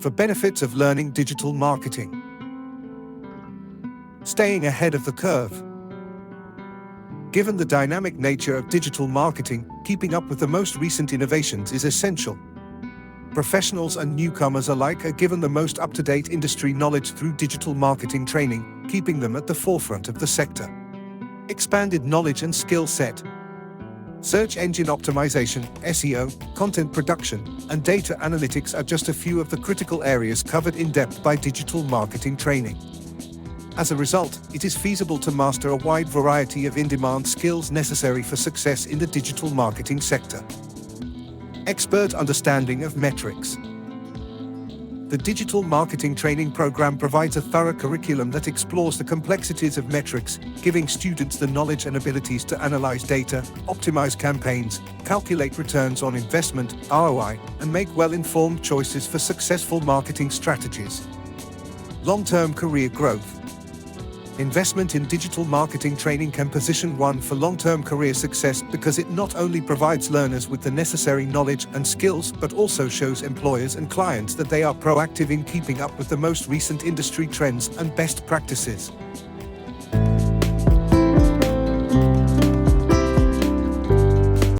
For benefits of learning digital marketing. Staying ahead of the curve. Given the dynamic nature of digital marketing, keeping up with the most recent innovations is essential. Professionals and newcomers alike are given the most up-to-date industry knowledge through digital marketing training, keeping them at the forefront of the sector. Expanded knowledge and skill set. Search engine optimization, SEO, content production, and data analytics are just a few of the critical areas covered in depth by digital marketing training. As a result, it is feasible to master a wide variety of in-demand skills necessary for success in the digital marketing sector. Expert understanding of metrics. The Digital Marketing Training Program provides a thorough curriculum that explores the complexities of metrics, giving students the knowledge and abilities to analyze data, optimize campaigns, calculate returns on investment, ROI, and make well-informed choices for successful marketing strategies. Long-term career growth. Investment in digital marketing training can position one for long-term career success because it not only provides learners with the necessary knowledge and skills, but also shows employers and clients that they are proactive in keeping up with the most recent industry trends and best practices.